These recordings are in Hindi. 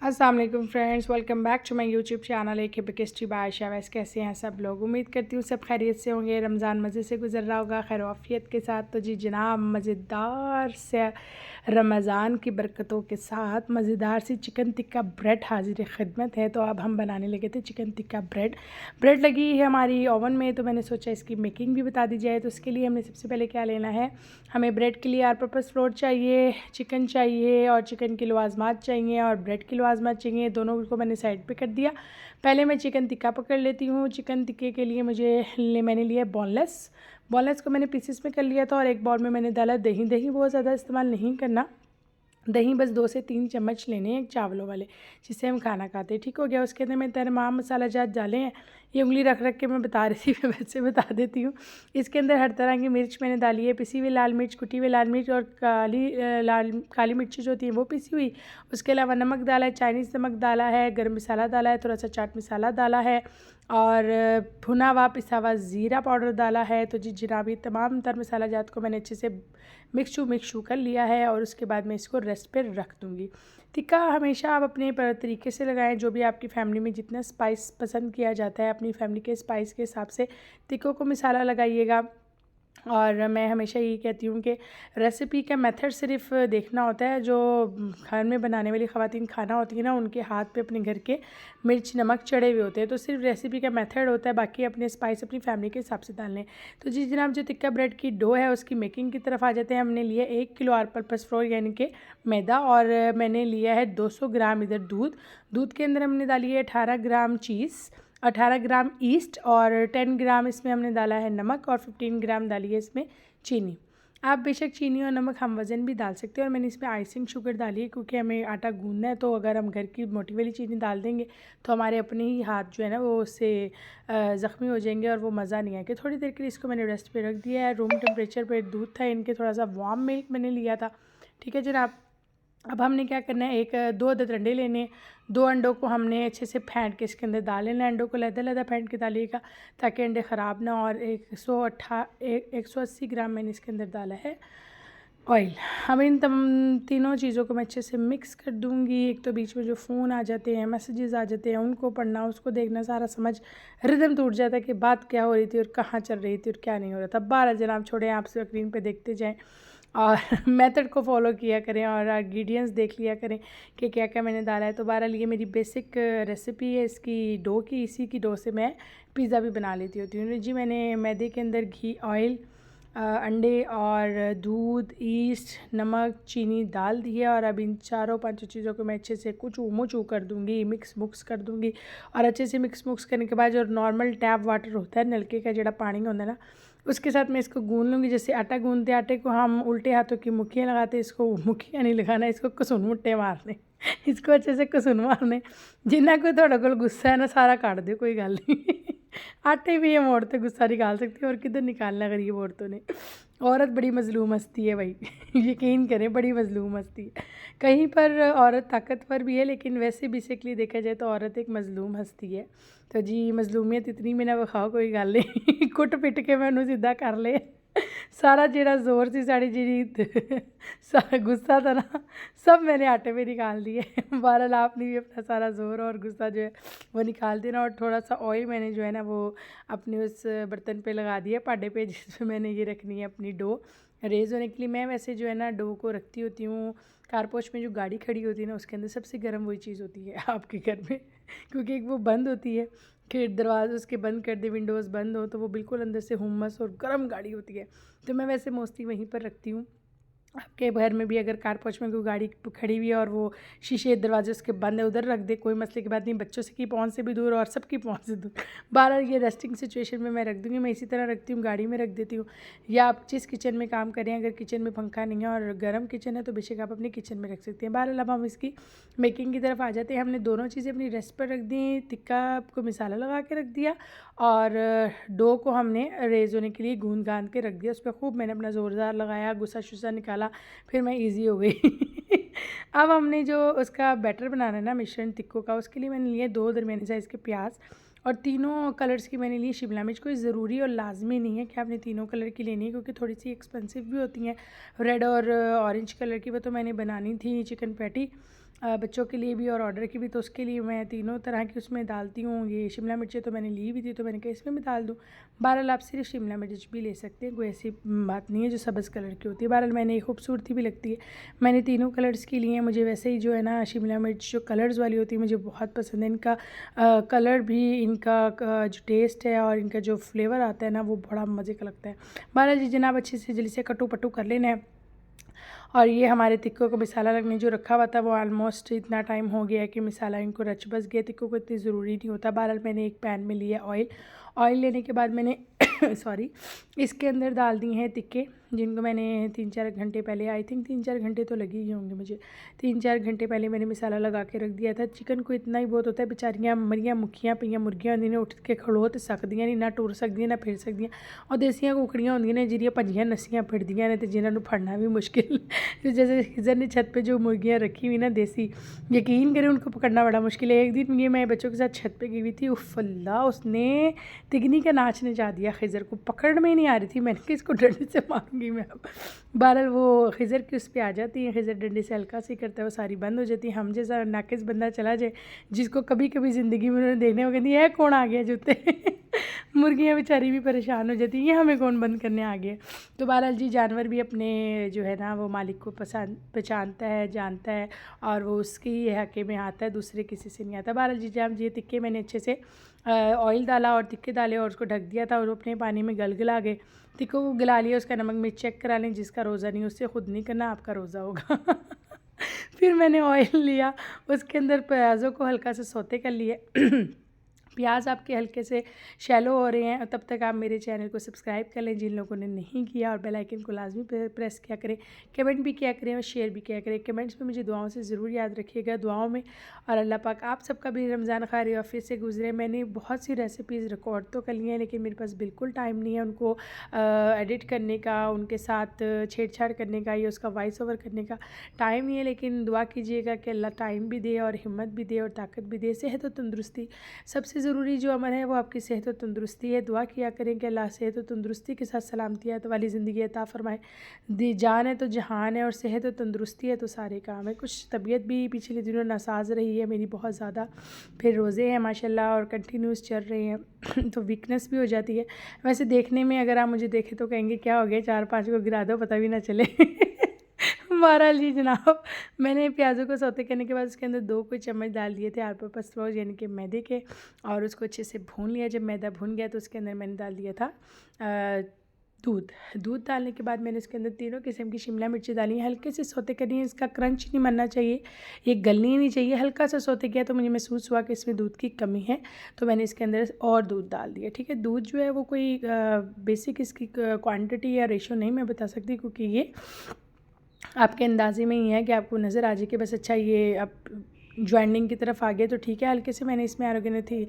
अस्सलाम वालेकुम friends, welcome back to my YouTube channel एक हिबिकेस्ट्री बाय आयशा। वैसे कैसे हैं सब लोग? उम्मीद करती हूँ सब खैरियत से होंगे। रमज़ान मज़े से गुजर रहा होगा, खैर आफियत के साथ। तो जी जनाब, मज़ेदार से रमज़ान की बरकतों के साथ मज़ेदार सी चिकन टिक्का ब्रेड हाजिर खिदमत है। तो अब हम बनाने लगे थे चिकन टिक्का ब्रेड लगी है हमारी ओवन में, तो मैंने सोचा इसकी मेकिंग भी बता दी जाए। तो उसके लिए हमने सबसे पहले क्या लेना है, हमें ब्रेड के लिए आर पर्पज़ फ्लोर चाहिए, चिकन चाहिए और चिकन की लवाजमात चाहिए और ब्रेड की लवाजमात चाहिए। दोनों को मैंने साइड पे कर दिया। पहले मैं चिकन टिक्का पकड़ लेती हूँ। चिकन टिक्के के लिए मैंने लिया बोनलेस को मैंने पीसेस में कर लिया था और एक बाउल में मैंने डाला दही। दही बहुत ज़्यादा इस्तेमाल नहीं करना, दही बस 2 से 3 चम्मच लेने हैं, एक चावलों वाले जिससे हम खाना खाते हैं। ठीक हो गया। उसके अंदर मैं तमाम मसाला जात डाले हैं। ये उंगली रख रख के मैं बता रही थी, मैं वैसे बता देती हूँ। इसके अंदर हर तरह की मिर्च मैंने डाली है, पिसी हुई लाल मिर्च, कुटी हुई लाल मिर्च और काली मिर्ची जो होती है वो पिसी हुई। उसके अलावा नमक डाला है, चाइनीज़ नमक डाला है, गर्म मसाला डाला है, थोड़ा सा चाट मसाला डाला है और भुना हुआ पिसा हुआ ज़ीरा पाउडर डाला है। तो जी जनाब, ये तमाम तर मसाला जात को मैंने अच्छे से मिक्स कर लिया है और उसके बाद मैं इसको रेस्ट पर रख दूँगी। टिक्का हमेशा आप अपने तरीके से लगाएं, जो भी आपकी फ़ैमिली में जितना स्पाइस पसंद किया जाता है अपनी फ़ैमिली के स्पाइस के हिसाब से टिक्कों को मसाला लगाइएगा। और मैं हमेशा यही कहती हूँ कि रेसिपी का मेथड सिर्फ देखना होता है। जो घर में बनाने वाली ख़वातीन खाना होती है ना, उनके हाथ पे अपने घर के मिर्च नमक चढ़े हुए होते हैं। तो सिर्फ रेसिपी का मेथड होता है, बाकी अपने स्पाइस अपनी फैमिली के हिसाब से डालने। तो जी जनाब, जो टिक्का ब्रेड की डो है उसकी मेकिंग की तरफ आ जाते हैं। हमने लिया 1 किलो आर पर्पस फ्लोर यानी कि मैदा और मैंने लिया है 200 ग्राम इधर दूध के अंदर हमने डाली है 18 ग्राम चीज़, 18 ग्राम ईस्ट और 10 ग्राम इसमें हमने डाला है नमक और 15 ग्राम डाली है इसमें चीनी। आप बेशक चीनी और नमक हम वज़न भी डाल सकते हैं और मैंने इसमें आइसिंग शुगर डाली है क्योंकि हमें आटा गूंदना है। तो अगर हम घर की मोटी वाली चीनी डाल देंगे तो हमारे अपने ही हाथ जो है ना वो उससे ज़ख्मी हो जाएंगे और वो मज़ा नहीं आएगा। थोड़ी देर के लिए इसको मैंने रेस्ट पे रख दिया है। रूम टेम्परेचर पर दूध था इनके, थोड़ा सा वार्म मिल्क मैंने लिया था। ठीक है जनाब, अब हमने क्या करना है, 1-2 अदद अंडे लेने। 2 अंडों को हमने अच्छे से फेंट के इसके अंदर डाल लेना है। अंडों को लहदा फेंट के डालिएगा ताकि अंडे ख़राब ना। और 180 ग्राम मैंने इसके अंदर डाला है ऑयल। हम इन तीनों चीज़ों को मैं अच्छे से मिक्स कर दूंगी। एक तो बीच में जो फ़ोन आ जाते हैं, मैसेजेस आ जाते हैं, उनको पढ़ना, उसको देखना, सारा समझ रिदम टूट जाता है कि बात क्या हो रही थी और कहाँ चल रही थी और क्या नहीं हो रहा था। 12 जनाब छोड़ें, आप स्क्रीन पे देखते जाएं और मेथड को फॉलो किया करें और इंग्रेडिएंट्स देख लिया करें कि क्या क्या मैंने डाला है। तो बहरहाल ये मेरी बेसिक रेसिपी है इसकी डो की। इसी की डो से मैं पिज़्ज़ा भी बना लेती होती हूँ। जी मैंने मैदे के अंदर घी, ऑयल, अंडे और दूध, ईस्ट, नमक, चीनी डाल दी है और अब इन चारों पांचों चीज़ों को मैं अच्छे से कुचू कर दूँगी, मिक्स कर दूँगी। और अच्छे से मिक्स करने के बाद जो नॉर्मल टैप वाटर होता है, नलके का जड़ा पानी होता है ना, उसके साथ मैं इसको गूंद लूँगी। जैसे आटा गूंदते, आटे को हम उल्टे हाथों की मुट्ठियाँ लगाते, इसको मुट्ठियाँ नहीं लगाना, इसको कसून मुट्टे मारने इसको अच्छे से कसून मारने। जिन्ना कोई थोड़े को गुस्सा है ना, सारा काट दो, कोई गल नहीं आटे भी ये मोड़ तो गुस्सा निकाल सकती है और किधर निकालना गरीब औरतों ने। औरत बड़ी मजलूम हस्ती है भाई यकीन करें, बड़ी मजलूम हस्ती है। कहीं पर औरत ताकतवर भी है, लेकिन वैसे बेसिकली देखा जाए तो औरत एक मजलूम हस्ती है। तो जी मजलूमियत इतनी भी ना विखाओ, कोई गल नहीं कुट पिट के मैं उन्होंने सीधा कर ले सारा जेड़ा जोर सी साड़ी जी सारा गुस्सा था ना, सब मैंने आटे में निकाल दिए बहरहाल आपने भी अपना सारा ज़ोर और गुस्सा जो है वो निकाल देना। और थोड़ा सा ऑयल मैंने जो है ना वो अपने उस बर्तन पे लगा दिया, पाडे पे, जिसमें मैंने ये रखनी है अपनी डो रेज़ होने के लिए। मैं वैसे जो है ना डो को रखती होती हूँ कारपोश में, जो गाड़ी खड़ी होती है ना उसके अंदर सबसे गर्म वही चीज़ होती है आपके घर में क्योंकि एक वो बंद होती है, खिड़ दरवाजे उसके बंद कर दे, विंडोज़ बंद हो तो वो बिल्कुल अंदर से हुम्मस और गर्म गाड़ी होती है। तो मैं वैसे मोस्टली वहीं पर रखती हूँ। आपके घर में भी अगर कारपोच में कोई गाड़ी खड़ी हुई है और वो शीशे दरवाजे उसके बंद है, उधर रख दे, कोई मसले की बात नहीं। बच्चों से की पहुंच से भी दूर और सबकी पहुंच से दूर। 12 ये रेस्टिंग सिचुएशन में मैं रख दूँगी। मैं इसी तरह रखती हूँ, गाड़ी में रख देती हूँ। या आप जिस किचन में काम करें, अगर किचन में पंखा नहीं है और गर्म किचन है तो बेशक आप अपने किचन में रख सकते हैं। 12 अब हम इसकी मेकिंग की तरफ आ जाते हैं। हमने दोनों चीज़ें अपनी रेस्ट पर रख दी, टिक्का को मिसाला लगा के रख दिया और डो को हमने रेज़ होने के लिए गूंद गांद के रख दिया। उस पर खूब मैंने अपना ज़ोरदार लगाया, गुस्सा शुस्सा निकाला, फिर मैं इजी हो गई अब हमने जो उसका बैटर बनाना है ना मिश्रण टिक्कों का, उसके लिए मैंने लिए 2 दरमियानी साइज़ के प्याज और तीनों कलर्स की मैंने ली शिमला मिर्च। कोई ज़रूरी और लाजमी नहीं है कि आपने तीनों कलर की लेनी है क्योंकि थोड़ी सी एक्सपेंसिव भी होती हैं। रेड और ऑरेंज कलर की वो तो मैंने बनानी थी चिकन पैटी बच्चों के लिए भी और ऑर्डर की भी, तो उसके लिए मैं तीनों तरह की उसमें डालती हूँ। ये शिमला मिर्चें तो मैंने ली हुई थी, तो मैंने कहा इसमें भी डाल दूँ। बहरहाल आप सिर्फ शिमला मिर्च भी ले सकते हैं, कोई ऐसी बात नहीं है जो सब्ज़ कलर की होती है। बहरहाल मैंने ये खूबसूरती भी लगती है, मैंने तीनों कलर्स की लिए हैं। मुझे वैसे ही जो है ना शिमला मिर्च जो कलर्स वाली होती है मुझे बहुत पसंद है। इनका कलर भी, इनका जो टेस्ट है और इनका जो फ्लेवर आता है ना वो बड़ा मज़े का लगता है। बहरहाल जी जनाब अच्छे से जल्दी से कटू पटू कर लेना है। और ये हमारे तिक्कों को मिसाला लगने जो रखा हुआ था वो ऑलमोस्ट इतना टाइम हो गया है कि मिसाला इनको रच बस गया। तिक्कों को इतनी ज़रूरी नहीं होता। बहरहाल मैंने एक पैन में लिया ऑयल लेने के बाद मैंने सॉरी इसके अंदर डाल दिए हैं तिक्के, जिनको मैंने 3-4 घंटे पहले, आई थिंक 3-4 घंटे तो लगे ही होंगे मुझे, 3-4 घंटे पहले मैंने मसाला लगा के रख दिया था। चिकन को इतना ही बहुत होता है, बेचारियाँ मरियाँ मुखियाँ पईयाँ मुर्गियाँ होंदियां ने उठ के खड़ो तो सकदियां नहीं, ना टुर सकदियां ना फिर सकदियां। और देसियां कुकड़ियाँ होंदियां ने जिहड़ियां भजियां नस्सियां फिरदियां ने ते जिन्हां नूं फड़ना भी मुश्किल। जैसे खिज़र ने छत पे जो मुर्गियाँ रखी हुई ना देसी, यकीन करें उनको पकड़ना बड़ा मुश्किल है। एक दिन ये मैं बच्चों के साथ छत पे गई हुई थी, उफ़ अल्लाह उसने तिगनी का नाच नचा दिया। खिज़र को पकड़ में ही नहीं आ रही थी, मैंने कहा इसको डंडे से मारूंगी मैं अब। बहरहाल वो खिज़र की उस पर आ जाती है, खिज़र डंडे से हल्का सी करता है वो सारी बंद हो जाती है। हम जैसा नाकिस बंदा चला जाए जिसको कभी कभी ज़िंदगी में उन्होंने देखने को कहती है कौन आ गया जूते। मुर्गियाँ बेचारी भी परेशान हो जाती हैं, ये हमें कौन बंद करने आ गया। तो बहरहाल जी जानवर भी अपने जो है ना वो मालिक को पहचानता है, जानता है और वो उसके ही हक़ में आता है, दूसरे किसी से नहीं आता। बहरहाल जी जब ये तिक्के मैंने अच्छे से ऑयल डाला और तिक्के डाले और उसको ढक दिया था और वो अपने पानी में गलगला गए। तिक्कों को गला लिया, उसका नमक मिर्च चेक करा लें। जिसका रोज़ा नहीं उससे ख़ुद नहीं करना, आपका रोज़ा होगा। फिर मैंने ऑयल लिया, उसके अंदर प्याज़ों को हल्का सा सौते कर लिया। प्याज आपके हल्के से शैलो हो रहे हैं, तब तक आप मेरे चैनल को सब्सक्राइब कर लें जिन लोगों ने नहीं किया, और बेल आइकन को लाजमी प्रेस किया करें, कमेंट भी किया करें और शेयर भी किया करें। कमेंट्स में मुझे दुआओं से ज़रूर याद रखिएगा, दुआओं में। और अल्लाह पाक आप सबका भी रमज़ान खैर आफियत से गुजरे। मैंने बहुत सी रेसिपीज़ रिकॉर्ड तो कर ली हैं, लेकिन मेरे पास बिल्कुल टाइम नहीं है उनको एडिट करने का, उनके साथ छेड़छाड़ करने का या उसका वॉइस ओवर करने का टाइम नहीं है। लेकिन दुआ कीजिएगा कि अल्लाह टाइम भी दे और हिम्मत भी दे और ताकत भी दे। सेहत और तंदुरुस्ती सबसे ज़रूरी जो अमल है वो आपकी सेहत और तंदुरुस्ती है। दुआ किया करें कि अल्लाह सेहत और तंदुरुस्ती के साथ सलामतियात वाली ज़िंदगी अता फ़रमाए। दी जान है तो जहान है और सेहत और तंदुरुस्ती है तो सारे काम है। कुछ तबीयत भी पिछले दिनों नासाज रही है मेरी बहुत ज़्यादा, फिर रोज़े हैं माशाल्लाह और कंटिन्यूस चल रहे हैं तो वीकनेस भी हो जाती है। वैसे देखने में अगर आप मुझे देखें तो कहेंगे क्या हो गया, 4-5 को गिरा दो पता भी ना चले। बहरहाल जी जनाब मैंने प्याज़ों को सौते करने के बाद उसके अंदर 2 कोई चम्मच डाल दिए थे आलू पस फ्लोर यानी कि मैदे के, और उसको अच्छे से भून लिया। जब मैदा भून गया तो उसके अंदर मैंने डाल दिया था दूध डालने के बाद मैंने इसके अंदर तीनों किस्म की शिमला मिर्ची डाली हैं। हल्के से सौते करनी है, इसका क्रंच नहीं बनना चाहिए, ये गलनी नहीं चाहिए। हल्का सा सौते किया तो मुझे महसूस हुआ कि इसमें दूध की कमी है, तो मैंने इसके अंदर और दूध डाल दिया। ठीक है, दूध जो है वो कोई बेसिक इसकी क्वांटिटी या रेशो नहीं मैं बता सकती, क्योंकि ये आपके अंदाजे में ही है कि आपको नज़र आ जाए कि बस अच्छा ये अब ज्वाइनिंग की तरफ आ गया तो ठीक है। हल्के से मैंने इसमें ऑर्गेनेथी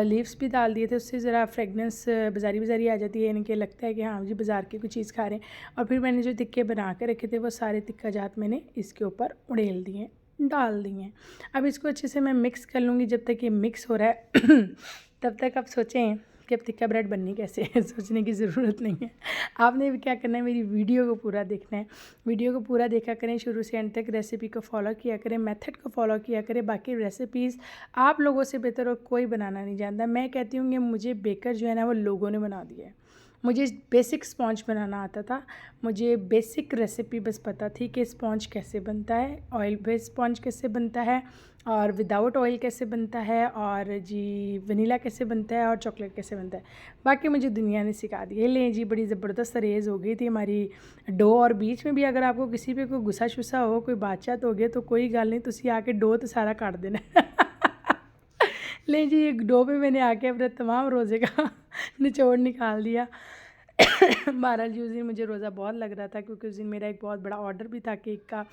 लीव्स भी डाल दिए थे, उससे ज़रा फ्रेगनेंस बाज़ारी आ जाती है, यानी कि लगता है कि हाँ जी बाज़ार की कोई चीज़ खा रहे हैं। और फिर मैंने जो तिक्के बना के रखे थे वो सारे तिक्का जात मैंने इसके ऊपर उड़ेल दिए, डाल दिए। अब इसको अच्छे से मैं मिक्स कर लूँगी। जब तक ये मिक्स हो रहा है तब तक आप सोचें कि अब टिक्का ब्रेड बननी कैसे है। सोचने की ज़रूरत नहीं है, आपने भी क्या करना है, मेरी वीडियो को पूरा देखना है। वीडियो को पूरा देखा करें शुरू से एंड तक, रेसिपी को फॉलो किया करें, मेथड को फॉलो किया करें। बाकी रेसिपीज़ आप लोगों से बेहतर और कोई बनाना नहीं जानता। मैं कहती हूँ कि मुझे बेकर जो है ना वो लोगों ने बना दिया है। मुझे बेसिक स्पॉन्ज बनाना आता था, मुझे बेसिक रेसिपी बस पता थी कि स्पॉन्ज कैसे बनता है, ऑयल बेस्ड स्पॉन्ज कैसे बनता है और विदाउट ऑयल कैसे बनता है, और जी वनीला कैसे बनता है और चॉकलेट कैसे बनता है। बाकी मुझे दुनिया ने सिखा दिया। लें जी, बड़ी ज़बरदस्त रेज़ हो गई थी हमारी डो। और बीच में भी अगर आपको किसी पे कोई गुस्सा शुस्सा हो, कोई बातचीत हो गया तो कोई गल नहीं, तुसी आके डो तो सारा काट देना। ले जी, एक डो पे मैंने आके अपने तमाम रोज़े का निचोड़ निकाल दिया। बहरहाल जी उस दिन मुझे रोज़ा बहुत लग रहा था, क्योंकि उस दिन मेरा एक बहुत बड़ा ऑर्डर भी था केक का।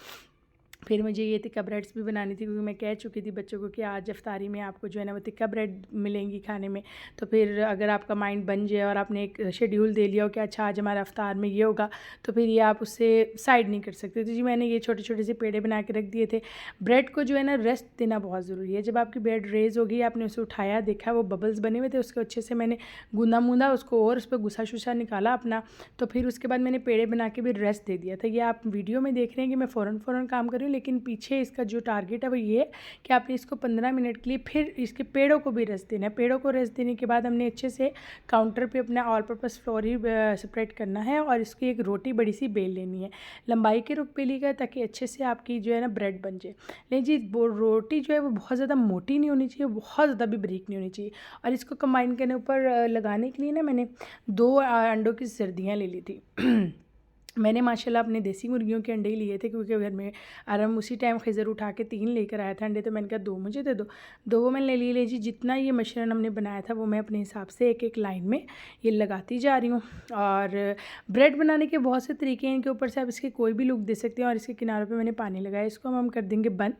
फिर मुझे ये टिक्का ब्रेड्स भी बनानी थी, क्योंकि मैं कह चुकी थी बच्चों को कि आज इफ्तारी में आपको जो है ना वो टिक्का ब्रेड मिलेंगी खाने में। तो फिर अगर आपका माइंड बन जाए और आपने एक शेड्यूल दे लिया हो कि अच्छा आज हमारा इफ्तार में ये होगा, तो फिर ये आप उससे साइड नहीं कर सकते। तो जी मैंने ये छोटे छोटे से पेड़े बना के रख दिए थे। ब्रेड को जो है ना रेस्ट देना बहुत ज़रूरी है। जब आपकी ब्रेड रेज होगी, आपने उसे उठाया, देखा वो बबल्स बने हुए थे, उसको अच्छे से मैंने गूंदा मूंदा उसको और उस पर गुस्सा शुस्सा निकाला अपना। तो फिर उसके बाद मैंने पेड़े बना के भी रेस्ट दे दिया था। ये आप वीडियो में देख रहे हैं कि मैं फ़ौरन काम कर रही हूँ, लेकिन पीछे इसका जो टारगेट है वो ये है कि आपने इसको 15 मिनट के लिए फिर इसके पेड़ों को भी रेस्ट देना है। पेड़ों को रेस्ट देने के बाद हमने अच्छे से काउंटर पे अपना ऑल पर्पज़ फ्लोर ही सेपरेट करना है और इसकी एक रोटी बड़ी सी बेल लेनी है, लंबाई के रुख बेलिएगा ताकि अच्छे से आपकी जो है ना ब्रेड बन जाए। लेकिन जी वो रोटी जो है वो बहुत ज़्यादा मोटी नहीं होनी चाहिए, बहुत ज़्यादा भी बारीक नहीं होनी चाहिए। और इसको कंबाइन करने ऊपर लगाने के लिए ना मैंने 2 अंडों की सर्दियाँ ले ली थी। मैंने माशाल्लाह अपने देसी मुर्गियों के अंडे ही लिए थे क्योंकि घर में आराम उसी टाइम खिज़र उठा के 3 लेकर आया था अंडे, तो मैंने कहा 2 मुझे दे दो, 2 मैंने ले लिए। ले जी जितना ये मिश्रण हमने बनाया था वो मैं अपने हिसाब से एक एक लाइन में ये लगाती जा रही हूँ। और ब्रेड बनाने के बहुत से तरीके हैं, इनके ऊपर से आप इसके कोई भी लुक दे सकते हैं। और इसके किनारों पर मैंने पानी लगाया, इसको हम कर देंगे बंद।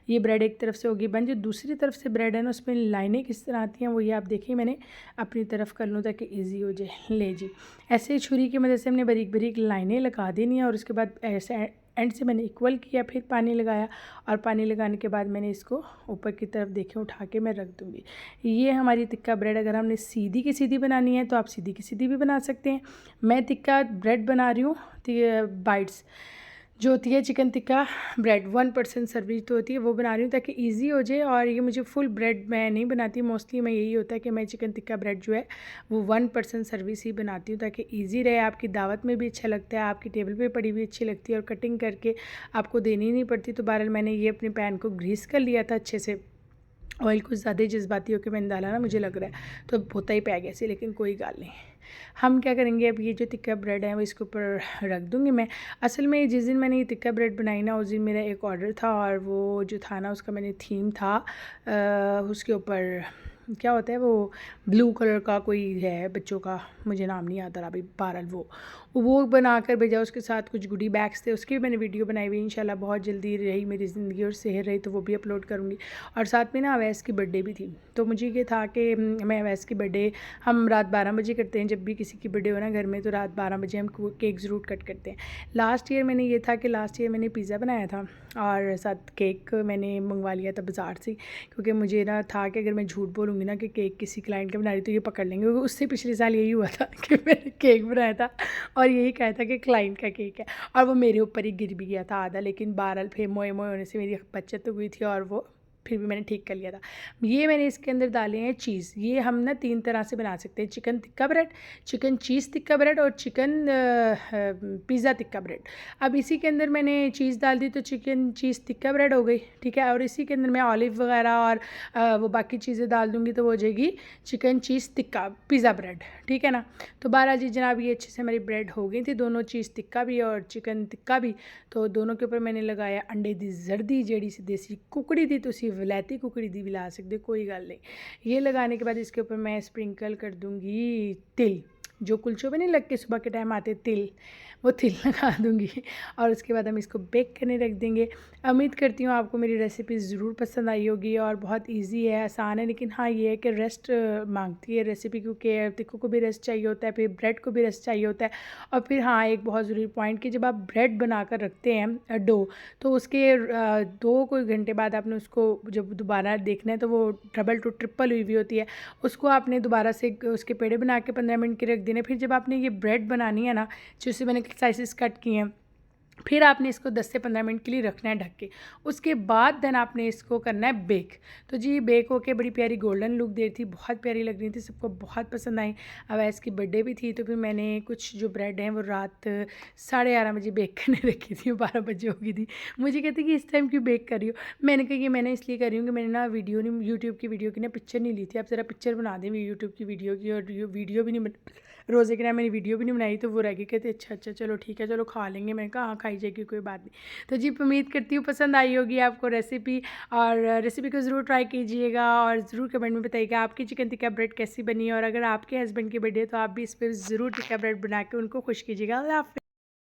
ये ब्रेड एक तरफ से होगी बंद, जो दूसरी तरफ से ब्रेड है ना उसमें लाइनें किस तरह आती हैं वो ये आप देखिए, मैंने अपनी तरफ कर लूँ ताकि ईजी हो जाए। ले जी ऐसे ही छुरी की मदद से हमने बारीक बारीक लाइनें लगा देनी है और उसके बाद ऐसे एंड से मैंने इक्वल किया, फिर पानी लगाया और पानी लगाने के बाद मैंने इसको ऊपर की तरफ देखें उठा के मैं रख दूँगी। ये हमारी टिक्का ब्रेड अगर हमने सीधी की सीधी बनानी है तो आप सीधी की सीधी भी बना सकते हैं। मैं टिक्का ब्रेड बना रही हूँ बाइट्स जो होती है चिकन टिक्का ब्रेड 1% सर्विस तो होती है वो बना रही हूँ ताकि इजी हो जाए। और ये मुझे फुल ब्रेड मैं नहीं बनाती, मोस्टली मैं यही होता है कि मैं चिकन टिक्का ब्रेड जो है वो 1% सर्विस ही बनाती हूँ ताकि इजी रहे, आपकी दावत में भी अच्छा लगता है, आपकी टेबल पे पड़ी हुई अच्छी लगती है और कटिंग करके आपको देनी नहीं पड़ती। तो बहरहाल मैंने ये अपने पैन को ग्रीस कर लिया था अच्छे से, ऑयल कुछ ज़्यादा ही जज्बाती होकर मैंने डाला ना मुझे लग रहा है, तो होता ही पै गया सी, लेकिन कोई गाल नहीं। हम क्या करेंगे अब ये जो टिक्का ब्रेड है वो इसके ऊपर रख दूँगी मैं। असल में जिस दिन मैंने ये टिक्का ब्रेड बनाई ना उस दिन मेरा एक ऑर्डर था और वो जो था ना उसका मैंने थीम था उसके ऊपर क्या होता है वो ब्लू कलर का कोई है बच्चों का, मुझे नाम नहीं आता रहा अभी, बहरहाल वो बना कर भेजा। उसके साथ कुछ गुडी बैग्स थे, उसकी भी मैंने वीडियो बनाई हुई। इंशाल्लाह बहुत जल्दी रही मेरी ज़िंदगी और सेहत रही तो वो भी अपलोड करूँगी। और साथ में ना अवैस की बर्थडे भी थी, तो मुझे ये था कि मैं अवैस की बर्थडे हम रात 12 बजे करते हैं, जब भी किसी की बर्थडे हो ना घर में तो रात 12 बजे हम केक ज़रूर कट करते हैं। लास्ट ईयर मैंने ये था कि लास्ट ईयर मैंने पिज़्ज़ा बनाया था और साथ केक मैंने मंगवा लिया था बाज़ार से, क्योंकि मुझे ना था कि अगर मैं झूठ बोलूँगी ना कि केक किसी क्लाइंट का बना रही तो ये पकड़ लेंगे, क्योंकि उससे पिछले साल यही हुआ था कि मैंने केक बनाया था और यही कहा था कि क्लाइंट का केक है और वो मेरे ऊपर ही गिर भी गया था आधा। लेकिन बहरहाल फिर मोए मोए होने से मेरी बचत तो हुई थी और वो फिर भी मैंने ठीक कर लिया था। ये मैंने इसके अंदर डाले हैं चीज़। ये हम ना 3 तरह से बना सकते हैं, चिकन टिक्का ब्रेड, चिकन चीज़ टिक्का ब्रेड और चिकन पिज़्ज़ा टिक्का ब्रेड। अब इसी के अंदर मैंने चीज़ डाल दी तो चिकन चीज़ टिक्का ब्रेड हो गई, ठीक है। और इसी के अंदर मैं ऑलिव वगैरह और वो बाकी चीज़ें डाल दूँगी तो वो हो जाएगी चिकन चीज़ टिक्का पिज़्ज़ा ब्रेड, ठीक है ना। तो बारह जी जनाब ये अच्छे से हमारी ब्रेड हो गई थी, दोनों चीज़ टिक्का भी और चिकन टिक्का भी। तो दोनों के ऊपर मैंने लगाया अंडे दी जर्दी जेड़ी सी देसी कुकड़ी थी, तो विलायती कुकड़ी दी भी ला सकते, कोई गल नहीं। ये लगाने के बाद इसके ऊपर मैं स्प्रिंकल कर दूँगी तिल, जो कुलचों में नहीं लग के सुबह के टाइम आते तिल, वो तिल लगा दूँगी और उसके बाद हम इसको बेक करने रख देंगे। उम्मीद करती हूँ आपको मेरी रेसिपी ज़रूर पसंद आई होगी और बहुत इजी है, आसान है, लेकिन हाँ ये है कि रेस्ट मांगती है रेसिपी, क्योंकि टिक्कों को भी रेस्ट चाहिए होता है, फिर ब्रेड को भी रेस्ट चाहिए होता है। और फिर हाँ एक बहुत ज़रूरी पॉइंट कि जब आप ब्रेड बना कर रखते हैं डो, तो उसके 2 कोई घंटे बाद आपने उसको जब दोबारा देखना है तो वो डबल टू ट्रिपल हुई हुई होती है, उसको आपने दोबारा से उसके पेड़े बना के 15 मिनट के रख देने। फिर जब आपने ये ब्रेड बनानी है ना, जिससे मैंने स्लाइसेस कट किए हैं, फिर आपने इसको 10 से 15 मिनट के लिए रखना है ढक के। उसके बाद देन आपने इसको करना है बेक। तो जी बेक होके बड़ी प्यारी गोल्डन लुक दे रही थी, बहुत प्यारी लग रही थी, सबको बहुत पसंद आई। अब इसकी बर्थडे भी थी तो फिर मैंने कुछ जो ब्रेड हैं वो रात 11:30 बजे बेक करने रखी थी, 12 बजे हो गई थी। मुझे कहती कि इस टाइम क्यों बेक कर रही हो, मैंने कहा कि मैंने इसलिए कर रही हूँ कि मैंने ना वीडियो नहीं, यूट्यूब की वीडियो की ना पिक्चर नहीं ली थी, आप ज़रा पिक्चर बना दें यूट्यूब की वीडियो की। और वीडियो भी नहीं रोज़े के टाइम मैंने वीडियो भी नहीं बनाई, तो वो रह गई, कहते अच्छा चलो ठीक है चलो खा लेंगे। मैंने कहा हाँ खाई जाएगी कोई बात नहीं। तो जी उम्मीद करती हूँ पसंद आई होगी आपको रेसिपी, और रेसिपी को ज़रूर ट्राई कीजिएगा और ज़रूर कमेंट में बताइएगा आपकी चिकन टिक्का ब्रेड कैसी बनी। और अगर आपके हस्बैंड की बर्थडे है तो आप भी इस पर ज़रूर टिक्का ब्रेड बना के उनको खुश कीजिएगा। अल्लाह हाफ़िज़।